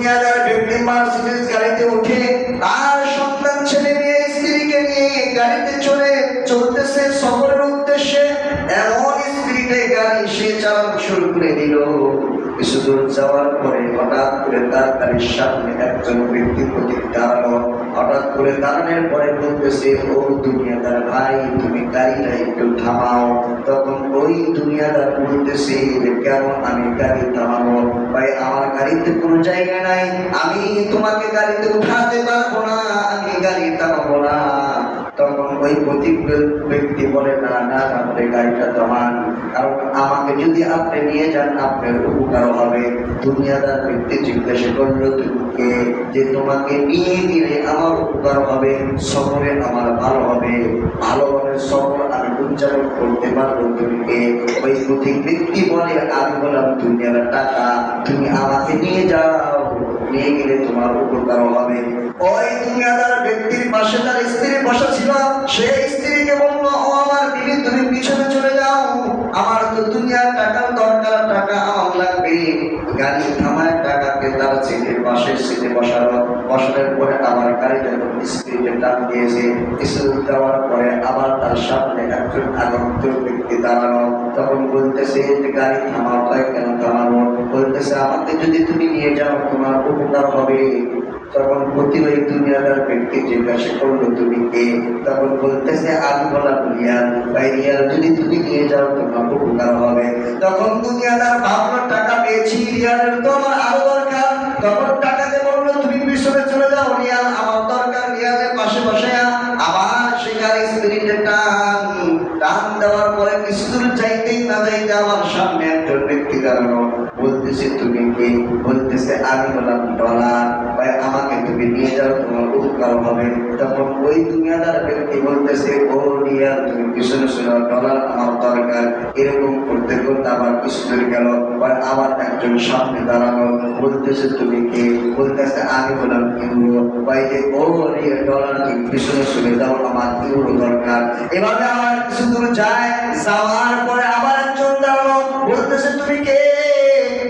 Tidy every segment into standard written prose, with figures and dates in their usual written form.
দুনিয়াদার ব্যক্তি মার্সিডিজ গাড়িতে উঠে তার সন্তান ছেলে মেয়ে স্ত্রীকে নিয়ে গাড়িতে চলতেছে সফরের উদ্দেশ্যে। এমন স্ত্রীতে গাড়ি সে চালানো শুরু করে দিল। কিছু দূর যাওয়ার পরে হঠাৎ করে তার গাড়ির সামনে একজন ব্যক্তি প্রতীক দাঁড়ালো। হঠাৎ করে দাঁড়ানোর পরে বলতেছে, ও দুনিয়াদার ভাই, তুমি গাড়িটা একটু থামাও। তখন ওই দুনিয়াদার বলতেছে, কেন আমি গাড়ি থামাবো ভাই? আমার গাড়িতে কোনো জায়গা নাই, আমি তোমাকে গাড়িতে উঠাতে পারবো না, আমি গাড়ি থামাবো না। তখন ওই প্রতীক ব্যক্তি বলে, না না, আপনি গাড়িটা থামান, কারণ আমাকে যদি আপনি নিয়ে যান আপনার উপকার হবে। দুনিয়াদার ব্যক্তি জিজ্ঞাসা করলো, তুমি কে? যে তোমাকে নিয়ে গেলে আমার উপকার হবে, সফরে আমার ভালো হবে, ভালোভাবে সফর আমি উদযাপন করতে পারবো। তুমি কে? ওই প্রতীক ব্যক্তি বলে, আমি বললাম দুনিয়ার টাকা, তুমি আমাকে নিয়ে যাও, নিয়ে গেলে তোমার উপকার হবে। ওই দুনিয়াদার ব্যক্তির পাশে তার স্ত্রী বসা ছিল। সেই স্ত্রীকে বললো, ও আমার বিবি, তুমি পিছনে চলে যাও, আমার তো দুনিয়ার টাকার দরকার, টাকা আমার লাগবে। গাড়ি থামায় টাকাকে তার সিটের পাশে সিটে বসানোর পরে আবার গাড়ি যখন স্ত্রীকে টান দিয়েছে, কিছু দেওয়ার পরে আবার তার সামনে একজন আগন্তুক ব্যক্তি দাঁড়ানো। তখন বলতেছে, গাড়ি থামাও। কেন থামাবো? বলতেছে, আমাকে যদি তুমি নিয়ে যাও তোমার উপকার হবে। তখন প্রতিবারী দুনিয়াদার ব্যক্তি জিজ্ঞাসা করলো, তুমি কে? তখন বলতেছে, আমি বললাম রিয়াল ভাই, রিয়াল যদি তুমি নিয়ে যাও তোমার উপকার হবে। তখন দুনিয়াদার ভাবলো, টাকা পেয়েছি, রিয়ালের তো আমার আরো দরকার। তখন টাকাকে বললো, তুমি পিছনে চলে যাও, রিয়াল আমার দরকার। রিয়ালের পাশে বসে আবার শিকার স্ত্রীতে টান দেওয়ার পরে কিছু দূর যাইতেই না যাইতে আমার সামনে একজন ব্যক্তি দাঁড়ানো। বলতেছে, তুমি কে? বলতেছে, আমি বললাম ডলার ভাই, আমাকে তুমি নিয়ে যাও, তোমার উপকার হবে। তখন ওই দুনিয়াদার ব্যক্তি বলতেছে, ও রিয়াল তুমি পিছনে শোনো, ডলার আমার দরকার। এরকম করতে করতে আবার কিছু দূর গেল, আবার একজন সামনে দাঁড়ানো। বলতেছে, তুমি কে? বলতেছে, আমি বললাম ইউরো ভাই, ও রিয়াল ডলার তুমি পিছনে চলে যাও, আমার ইউরো দরকার। এভাবে আমার কিছু দূর যায়, যাওয়ার পরে আবার একজন দাঁড়ানো। বলতেছে, তুমি কে?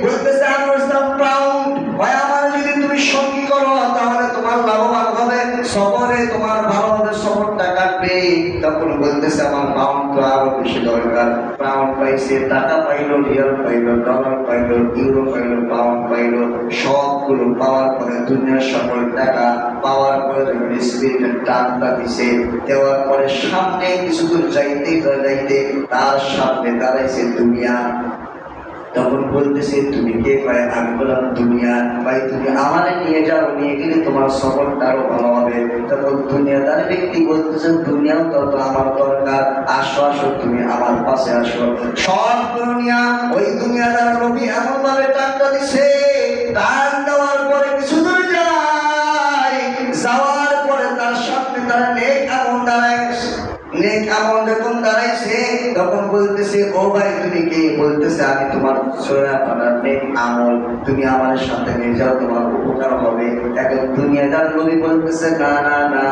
বলতেছে, আমি বললাম পাউন্ড ভাই, আমার যদি তুমি সঙ্গী করো তাহলে তোমার লাভবান হবে, সফরে তোমার ভালো হবে, সফরটা কাটবে। তখন বলতেছে, আমার পাউন্ড তো আরো বেশি দরকার। পাউন্ড পাইছে, টাকা পাইলো, রিয়াল পাইলো, ডলার পাইলো, ইউরো পাইলো, পাউন্ড পাইলো। সবগুলো পাওয়ার পরে দুনিয়ার সকল টাকা পাওয়ার পরে যখন স্পিরিটের টানটা দিছে, দেওয়ার পরে সামনে কিছু দূর যাইতে তার সামনে দাঁড়াইছে দুনিয়া। তখন বলতেছে, তুমি কে? ভাই, আমি বললাম দুনিয়া ভাই, তুমি আমারে নিয়ে যাও, নিয়ে গেলে তোমার সফরটা আরো ভালো হবে। তখন দুনিয়াদার ব্যক্তি বলতেছে, দুনিয়াও তো আমার দরকার, আসো আসো, তুমি আমার পাশে আসো। সব দুনিয়া ওই দুনিয়াদার নবী এমন ভাবে টানটা দিছে, টান দেওয়ার পরে কিছু দূর যায়, যাওয়ার পরে তার সামনে তার নেক আমল দাঁড়াইছে। নেক আমল যখন দাঁড়াইছে তখন বলতেছে, ও ভাই তুমি কে? বলতেছে, আমি তোমার সহায়তার নেক আমল, তুমি আমার সাথে নিয়ে যাও, তোমার উপকার হবে। এখন দুনিয়াদার নবী বলতেছে, না না না,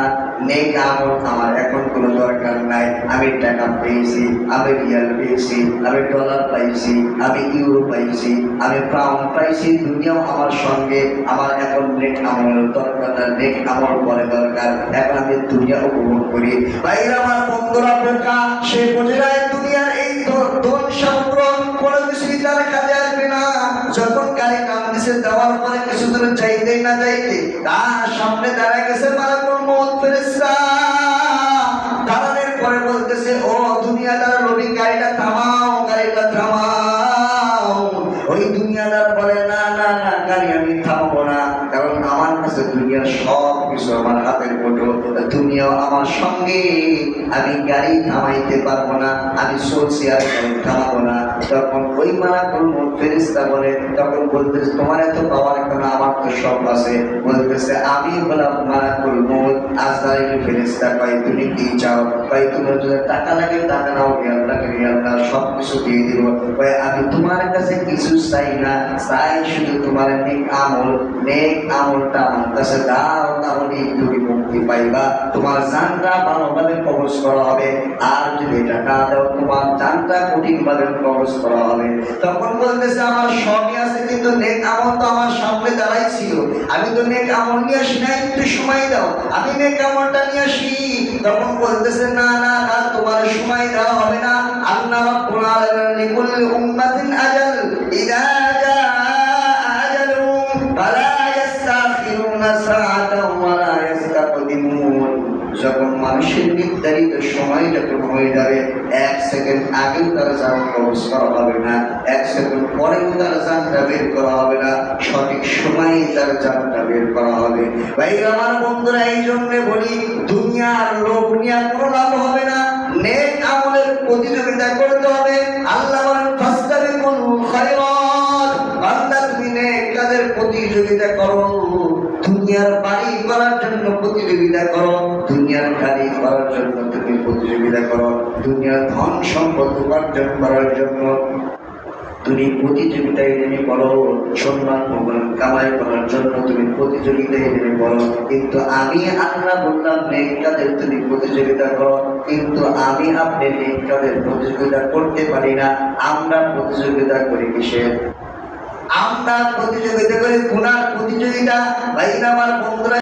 নেক আমল আমার এখন কোনো দরকার নাই, আমি টাকা পেয়েছি, আমি রিয়াল পেয়েছি, আমি ডলার পাইছি, আমি ইউরো পাইছি, আমি পাউন্ড পাইছি, দুনিয়াও আমার সঙ্গে, আমার এখন নেক আমলের দরকার না, নেক আমল পরে দরকার, এখন আমি দুনিয়া উপভোগ করি। ভাইরা আমার, বন্ধুরা বোকা, সে বোঝে না দুনিয়ার এই ধন সম্পদ কোনো কিছুই তার কাজে আসবে না। যখন গাড়ি টান দিছে, দেওয়ার পরে কিছু দূর যাইতে না যাইতে তার সামনে দাঁড়ায় গেছে মালাকুল মউত ফেরেশতা। দাঁড়ানোর পরে বলতেছে, ও দুনিয়াদার নবী, গাড়িটা থামাও, গাড়িটা থামাও। ওই দুনিয়াদার বলে, না না না, গাড়ি আমি থামাবো না, কারণ আমার কাছে দুনিয়ার সব কিছু আমার হাতের মুঠো, দুনিয়াও আমার সঙ্গে, আমি গাড়ি থামাইতে পারবো না, আমি চলছি আর গাড়ি থামাবো না। তখন ওই মালাকুল মউত ফেরেশতা বলে, তখন বলতেছে, তোমার এত পাওয়ার কেন? আমার তো সব আছে। বলতেছে, আমি হলাম মালাকুল মউত, আজ আজরাইল ফেরেশতা কয় তুমি কি চাও? কয় তোমার যদি টাকা লাগে টাকা নাও, জ্ঞান লাগে জ্ঞান নাও, সব কিছু দিয়ে দিব। কয় আমি তোমার কাছে কিছু চাই না, চাই শুধু তোমার নেক আমল। নেক আমলটা আমার কাছে দাও, তাহলে তুমি মুক্তি পাইবা, তোমার জানটা ভালোভাবে কবজ করা হবে। আর যদি টাকা দাও, তোমার জানটা কঠিন ভাবে কবজ করা হবে। তখন বলতেছে আমার সবই আছে, কিন্তু নেক আমল তো আমার সামনে দাঁড়াই ছিল, আমি তো নেক আমল নিয়ে আসি না, একটু সময় দাও, আমি নেক আমলটা নিয়ে আসি। তখন বলতেছে না না না, তোমার সময় দেওয়া হবে না। আল্লাহ রাব্বুল আলামিন লিকুল্লি উম্মাতিন আজাল, ইযা জাআ আজালুহুম ফালা ইস্তাখিরুনা সাআতান ওয়া লা ইস্তাকদিমুন। যখন মানুষের নির্ধারিত সময় যখন হয়ে যাবে, 1 সেকেন্ড আগেও তার জান কবজ করা হবে না, 1 সেকেন্ড পরেও তার জানটা বের করা হবে না, সঠিক সময়ে তার জানটা বের করা হবে। ভাই আমার বন্ধুরা, এই জন্য বলি দুনিয়ার লোভ নিয়ে কোনো লাভ হবে না, নেক আমলের প্রতিযোগিতা করতে হবে। আল্লাহ বলেন ফাস্তাবিকুল খায়রাত, বান্দা তুমি নেক কাজের প্রতিযোগিতা করো। দুনিয়ার বাড়ি করার জন্য প্রতিযোগিতা করো, দুনিয়ার গাড়ি করার জন্য তুমি প্রতিযোগিতা করো, দুনিয়ার ধন সম্পদ উপার্জন করার জন্য তুমি প্রতিযোগিতায় নেমে পড়ো, সম্মান ভোগ কামাই করার জন্য তুমি প্রতিযোগিতায় নেমে পড়ো। কিন্তু আমি আল্লাহ বললাম নেক কাজের তুমি প্রতিযোগিতা করো, কিন্তু আমি আপনি নেক কাজের প্রতিযোগিতা করতে পারি না। আমরা প্রতিযোগিতা করি কিসের? আমরা প্রতিযোগিতা করি গুনার প্রতিযোগিতা। ভাই আমার বন্ধুরা,